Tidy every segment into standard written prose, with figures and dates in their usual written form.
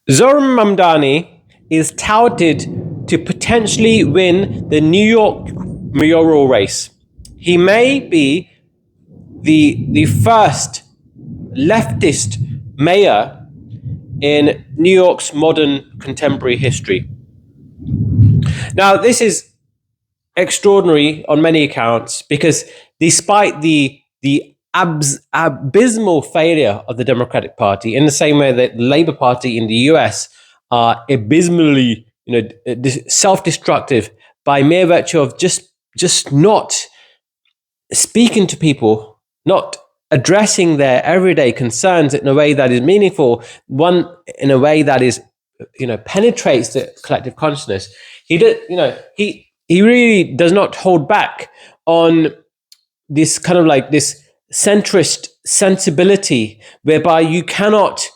Zohran Mamdani is touted to potentially win the New York mayoral race. He may be the first leftist mayor in New York's modern contemporary history. Now, this is extraordinary on many accounts because despite the abysmal failure of the Democratic Party, in the same way that the Labour Party in the US are abysmally, self-destructive by mere virtue of just not speaking to people, not addressing their everyday concerns in a way that is meaningful, one in a way that is, penetrates the collective consciousness. He did, he really does not hold back on this kind of like this centrist sensibility whereby you cannot,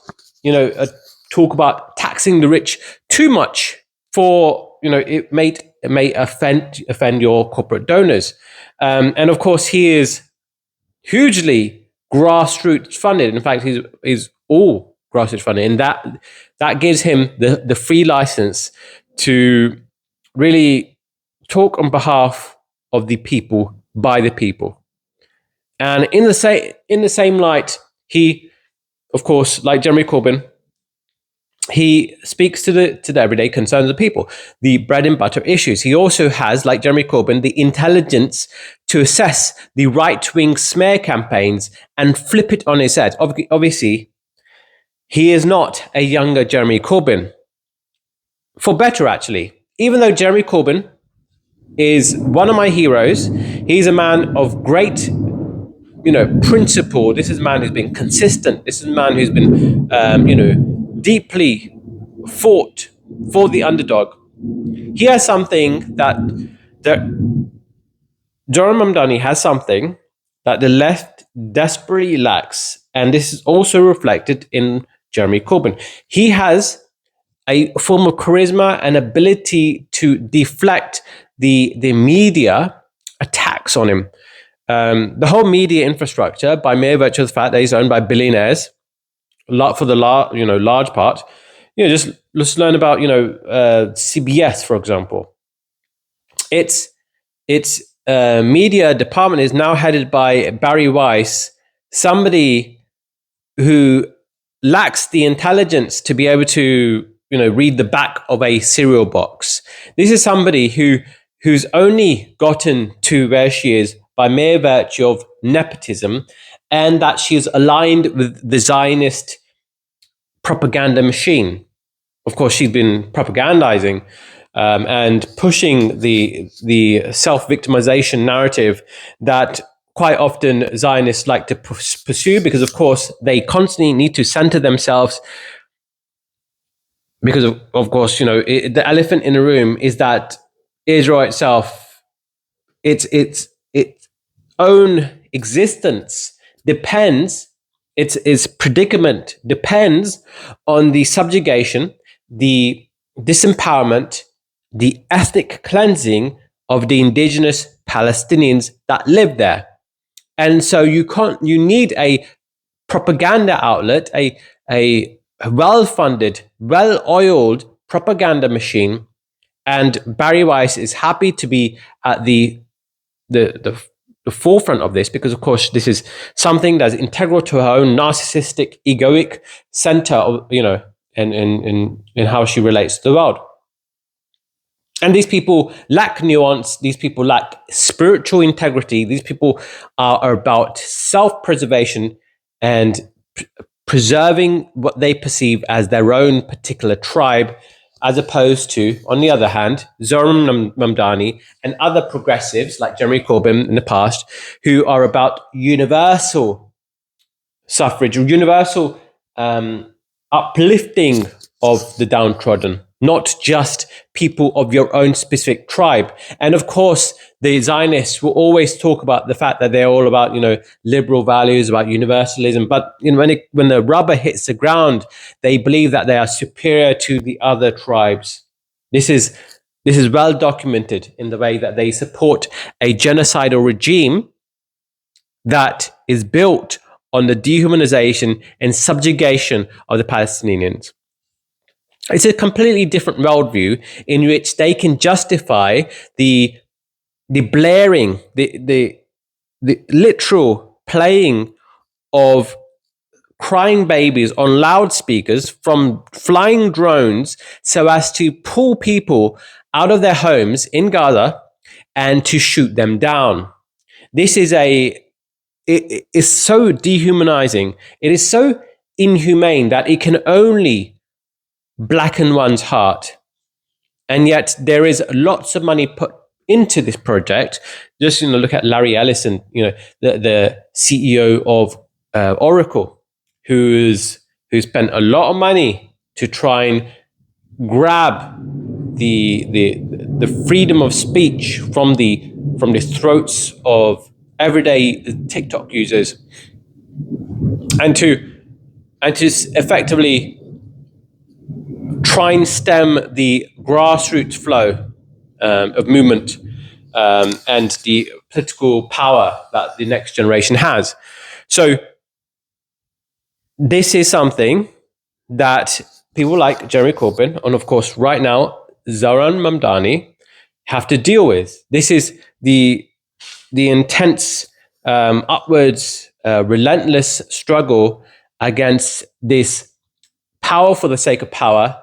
talk about taxing the rich too much for, it may offend your corporate donors. And of course, he is hugely grassroots funded. In fact, he's all grassroots funded, and that gives him the free license to really talk on behalf of the people by the people. And in the same light, he, of course, like Jeremy Corbyn, he speaks to the everyday concerns of people, the bread and butter issues. He also has, like Jeremy Corbyn, the intelligence to assess the right-wing smear campaigns and flip it on its head. Obviously, he is not a younger Jeremy Corbyn. For better, actually. Even though Jeremy Corbyn is one of my heroes, he's a man of great, principle. This is a man who's been consistent. This is a man who's been, deeply fought for the underdog. He has something that Zohran Mamdani has something that the left desperately lacks, and this is also reflected in Jeremy Corbyn. He has a form of charisma and ability to deflect the media attacks on him. The whole media infrastructure, by mere virtue of the fact that he's owned by billionaires, for the large part, just learn about CBS, for example. Its media department is now headed by Barry Weiss, somebody who lacks the intelligence to be able to read the back of a cereal box. This is somebody who's only gotten to where she is by mere virtue of nepotism, and that she is aligned with the Zionist propaganda machine. Of course, she's been propagandizing and pushing the self-victimization narrative that quite often Zionists like to pursue, because, of course, they constantly need to center themselves. Because, of course, the elephant in the room is that Israel itself, its own existence depends, its predicament depends on the subjugation, the disempowerment, the ethnic cleansing of the indigenous Palestinians that live there. And so you need a propaganda outlet, a well-funded, well-oiled propaganda machine, and Barry Weiss is happy to be at the forefront of this, because, of course, this is something that's integral to her own narcissistic, egoic center of, in how she relates to the world. And these people lack nuance. These people lack spiritual integrity. These people are about self-preservation and preserving what they perceive as their own particular tribe, as opposed to, on the other hand, Zohran Mamdani and other progressives like Jeremy Corbyn in the past, who are about universal suffrage, universal uplifting of the downtrodden, not just people of your own specific tribe. And of course, the Zionists will always talk about the fact that they're all about, liberal values, about universalism. But when the rubber hits the ground, they believe that they are superior to the other tribes. This is well documented in the way that they support a genocidal regime that is built on the dehumanization and subjugation of the Palestinians. It's a completely different worldview in which they can justify the blaring, the literal playing of crying babies on loudspeakers from flying drones so as to pull people out of their homes in Gaza and to shoot them down. This is it is so dehumanizing. It is so inhumane that it can only blacken one's heart. And yet there is lots of money put into this project. Just look at Larry Ellison, the CEO of Oracle, who spent a lot of money to try and grab the freedom of speech from the throats of everyday TikTok users, and to effectively try and stem the grassroots flow of movement and the political power that the next generation has. So this is something that people like Jeremy Corbyn, and of course right now Zohran Mamdani, have to deal with. This is the intense, upwards, relentless struggle against this power for the sake of power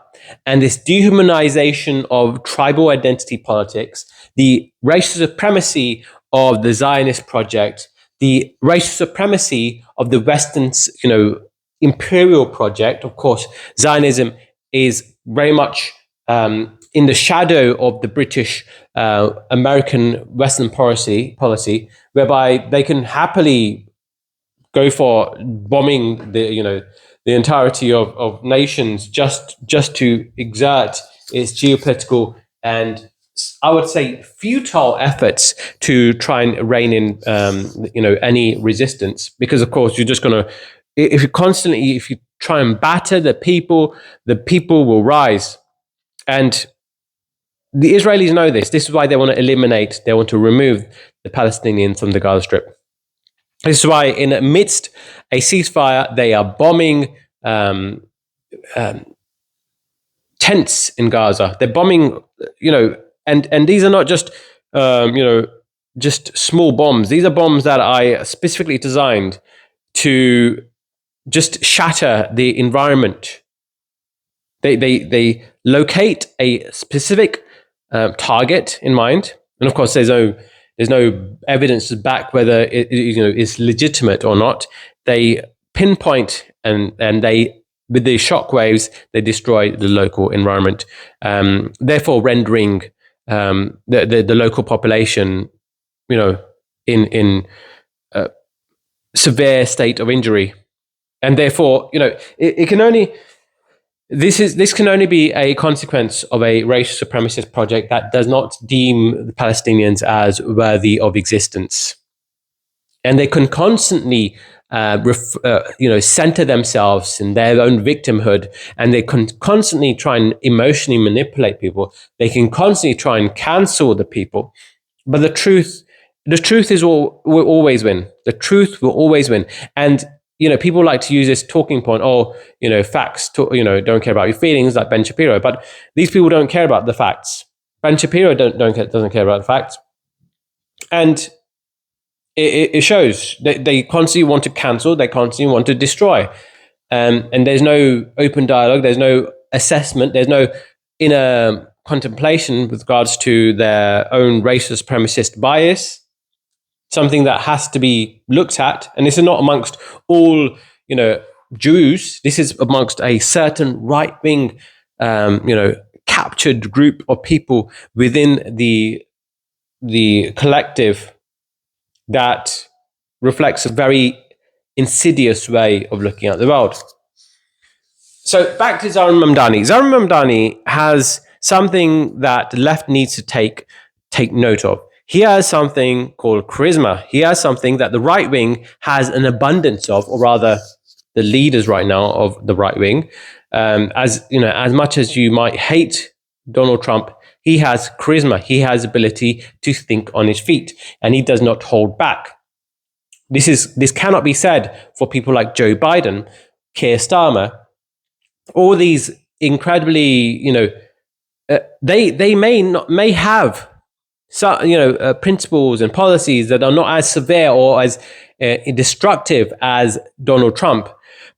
and this dehumanization of tribal identity politics, the racial supremacy of the Zionist project, the racial supremacy of the Western, imperial project. Of course, Zionism is very much in the shadow of the British American Western policy, whereby they can happily go for bombing the entirety of nations just to exert its geopolitical and, I would say, futile efforts to try and rein in any resistance. Because of course you're just going to, if you try and batter the people will rise. And the Israelis know this. This is why they want to remove the Palestinians from the Gaza Strip. This is why, in amidst a ceasefire, they are bombing tents in Gaza. They're bombing, and these are not just, just small bombs. These are bombs that are specifically designed to just shatter the environment. They locate a specific target in mind, and of course, there's no evidence to back whether it is legitimate or not. They pinpoint and they, with the shock waves, they destroy the local environment, therefore rendering the local population, in a severe state of injury, and therefore, it can only. This can only be a consequence of a racial supremacist project that does not deem the Palestinians as worthy of existence, and they can constantly, center themselves in their own victimhood, and they can constantly try and emotionally manipulate people. They can constantly try and cancel the people, but the truth will always win. The truth will always win, and. People like to use this talking point, facts, don't care about your feelings, like Ben Shapiro. But these people don't care about the facts. Ben Shapiro doesn't care about the facts. And it shows. They constantly want to cancel. They constantly want to destroy. And there's no open dialogue. There's no assessment. There's no inner contemplation with regards to their own racist supremacist bias. Something that has to be looked at, and this is not amongst all Jews. This is amongst a certain right-wing, captured group of people within the collective that reflects a very insidious way of looking at the world. So back to Zohran Mamdani. Zohran Mamdani has something that the left needs to take note of. He has something called charisma. He has something that the right wing has an abundance of, or rather, the leaders right now of the right wing. As much as you might hate Donald Trump, he has charisma. He has ability to think on his feet, and he does not hold back. This cannot be said for people like Joe Biden, Keir Starmer, all these incredibly, they may have principles and policies that are not as severe or as destructive as Donald Trump,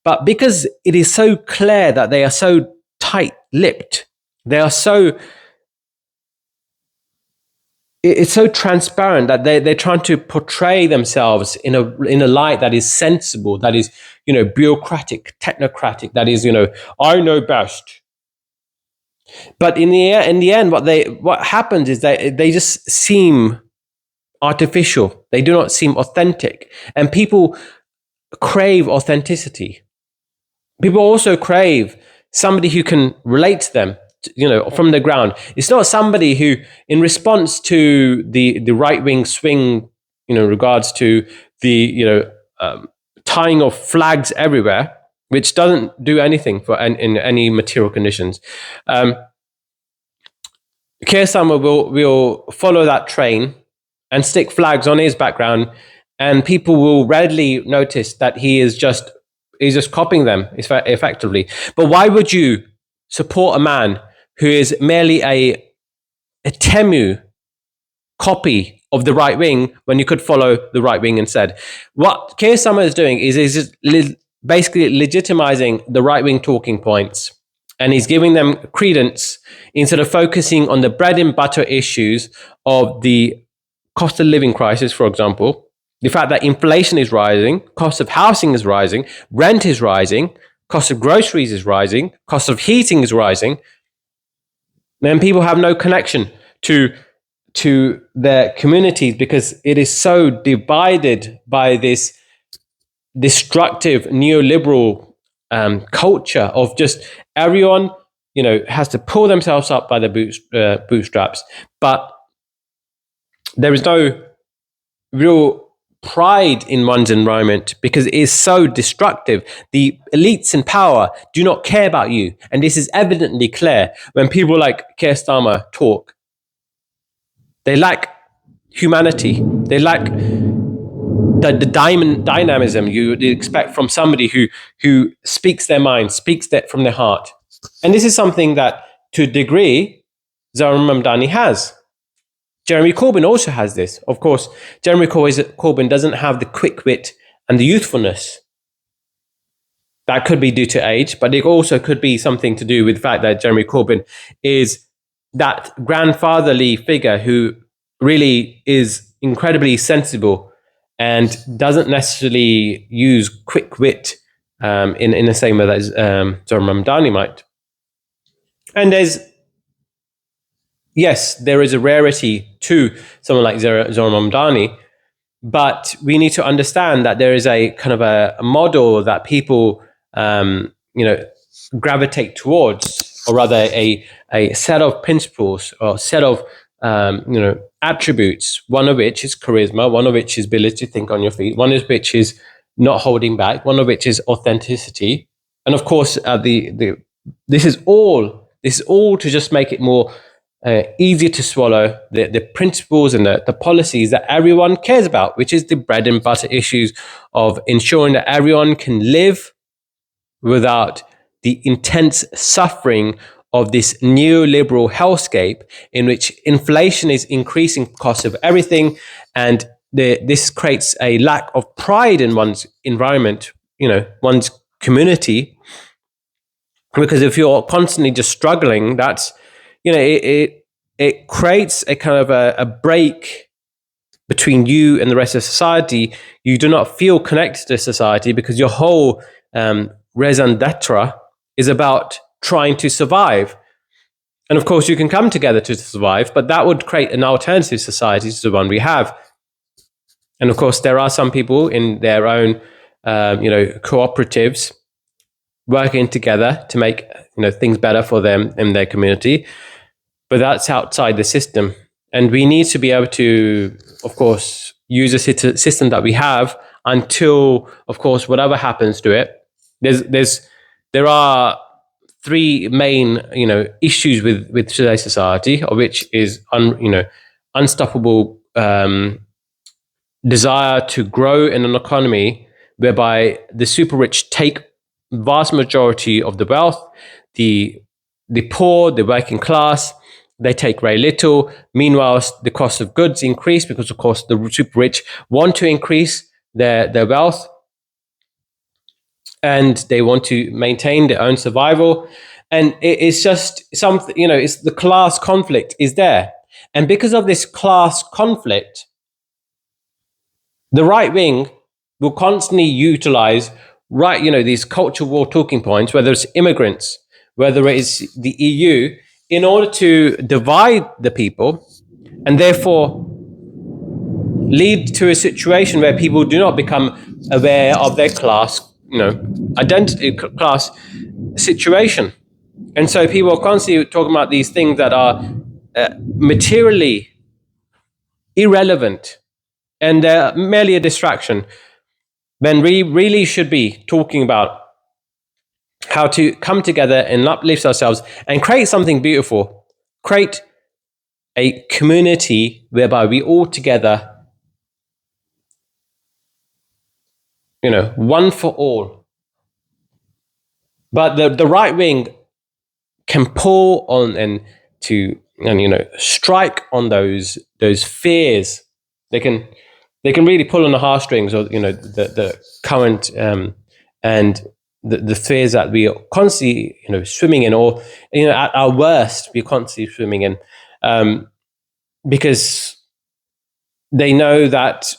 but because it is so clear that they are so tight-lipped, they are so it's so transparent that they're trying to portray themselves in a light that is sensible, that is bureaucratic, technocratic, that is I know best. But in the end, what happens is that they just seem artificial. They do not seem authentic, and people crave authenticity. People also crave somebody who can relate to them, from the ground. It's not somebody who, in response to the right wing swing, regards to the tying of flags everywhere, which doesn't do anything in any material conditions. Keir Starmer will follow that train and stick flags on his background, and people will readily notice that he's just copying them effectively. But why would you support a man who is merely a temu copy of the right wing when you could follow the right wing instead? What Keir Starmer is doing is basically legitimizing the right wing talking points, and he's giving them credence instead of focusing on the bread and butter issues of the cost of living crisis, for example, the fact that inflation is rising, cost of housing is rising, rent is rising, cost of groceries is rising, cost of heating is rising. Then people have no connection to their communities because it is so divided by this destructive neoliberal culture of just everyone, has to pull themselves up by the bootstraps. But there is no real pride in one's environment because it is so destructive. The elites in power do not care about you. And this is evidently clear when people like Keir Starmer talk. They lack humanity. They lack the dynamism you would expect from somebody who speaks their mind, speaks that from their heart. And this is something that, to a degree, Zohran Mamdani has. Jeremy Corbyn also has this. Of course, Jeremy Corbyn doesn't have the quick wit and the youthfulness. That could be due to age, but it also could be something to do with the fact that Jeremy Corbyn is that grandfatherly figure who really is incredibly sensible and doesn't necessarily use quick wit in the same way that Zohran Mamdani might. And there is a rarity to someone like Zohran Mamdani, but we need to understand that there is a kind of a model that people, gravitate towards, or rather a set of principles or set of, attributes, one of which is charisma, one of which is ability to think on your feet, one of which is not holding back, one of which is authenticity. And of course, this is all to just make it more easier to swallow the principles and the policies that everyone cares about, which is the bread and butter issues of ensuring that everyone can live without the intense suffering of this neoliberal hellscape in which inflation is increasing costs of everything, and this creates a lack of pride in one's environment, one's community. Because if you're constantly just struggling, that's it creates a kind of a break between you and the rest of society. You do not feel connected to society because your whole raison d'etre is about trying to survive. And of course, you can come together to survive, but that would create an alternative society to the one we have. And of course, there are some people in their own, cooperatives working together to make things better for them in their community. But that's outside the system. And we need to be able to, of course, use a system that we have until, of course, whatever happens to it. There are three main, issues with today's society, of which is, unstoppable desire to grow in an economy whereby the super rich take vast majority of the wealth, the the poor, the working class, they take very little. Meanwhile, the cost of goods increase because, of course, the super rich want to increase their wealth, and they want to maintain their own survival. And it's just something, it's the class conflict is there. And because of this class conflict, the right wing will constantly utilize these cultural war talking points, whether it's immigrants, whether it's the EU, in order to divide the people and therefore lead to a situation where people do not become aware of their class, identity, class situation. And so people are constantly talking about these things that are materially irrelevant and merely a distraction, when we really should be talking about how to come together and uplift ourselves and create something beautiful, create a community whereby we all together, one for all. But the right wing can pull on and strike on those fears. They can really pull on the heartstrings, or the current and the fears that we are constantly swimming in, or at our worst we're constantly swimming in, because they know that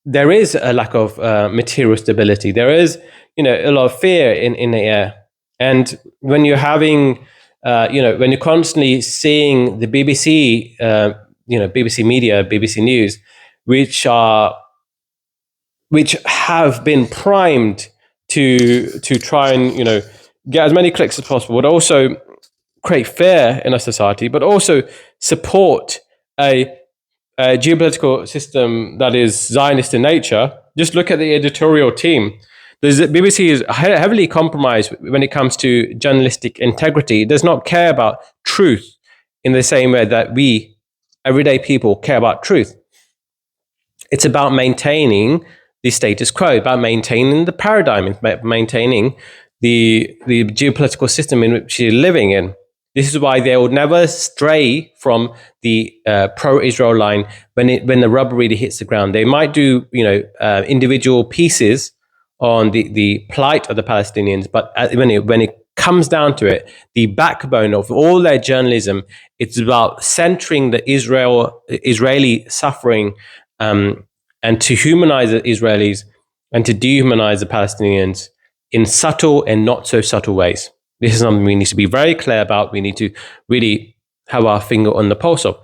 there is a lack of material stability. There is a lot of fear in the air. And when you're having when you're constantly seeing the BBC BBC media, BBC News, which have been primed to try and get as many clicks as possible, but also create fear in our society, but also support a geopolitical system that is Zionist in nature. Just look at the editorial team. The BBC is heavily compromised when it comes to journalistic integrity. It does not care about truth in the same way that we, everyday people, care about truth. It's about maintaining the status quo, about maintaining the paradigm, maintaining the geopolitical system in which you're living in. This is why they will never stray from the pro-Israel line when the rubber really hits the ground. They might do individual pieces on the plight of the Palestinians, but when it comes down to it, the backbone of all their journalism, it's about centering the Israeli suffering, and to humanize the Israelis and to dehumanize the Palestinians in subtle and not so subtle ways. This is something we need to be very clear about. We need to really have our finger on the pulse of.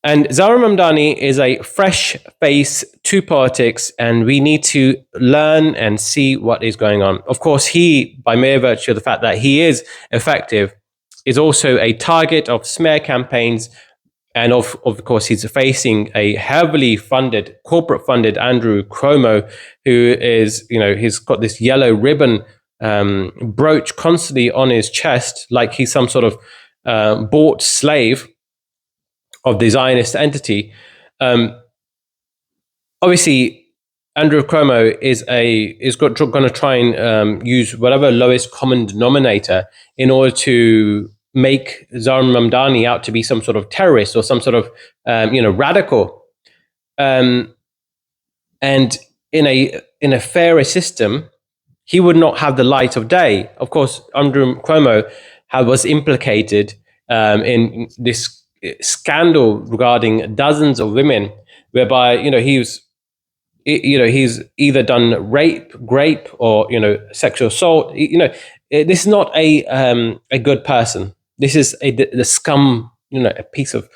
And Zohran Mamdani is a fresh face to politics, and we need to learn and see what is going on. Of course, he, by mere virtue of the fact that he is effective, is also a target of smear campaigns. And of course, he's facing a heavily funded, corporate-funded Andrew Cuomo, who is, he's got this yellow ribbon brooch constantly on his chest, like he's some sort of bought slave of the Zionist entity. Obviously, Andrew Cuomo is going to try and use whatever lowest common denominator in order to make Zohran Mamdani out to be some sort of terrorist or some sort of radical. And in a fairer system, he would not have the light of day. Of course, Andrew Cuomo was implicated in this scandal regarding dozens of women, whereby he's either done rape, or sexual assault. This is not a good person. This is the scum, a piece of,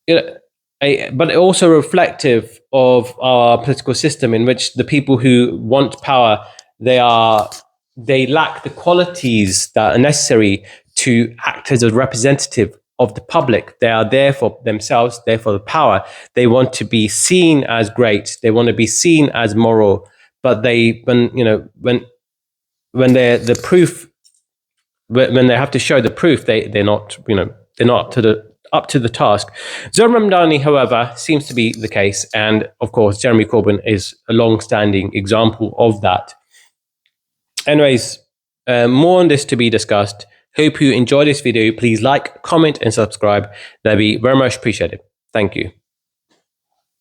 but also reflective of our political system, in which the people who want power, they lack the qualities that are necessary to act as a representative of the public. They are there for themselves, there for the power. They want to be seen as great. They want to be seen as moral. But when they're the proof, when they have to show the proof, they're not up to the task. Zohran Mamdani, however, seems to be the case, and of course, Jeremy Corbyn is a long-standing example of that. Anyways, more on this to be discussed. Hope you enjoyed this video. Please like, comment, and subscribe. That'd be very much appreciated. Thank you.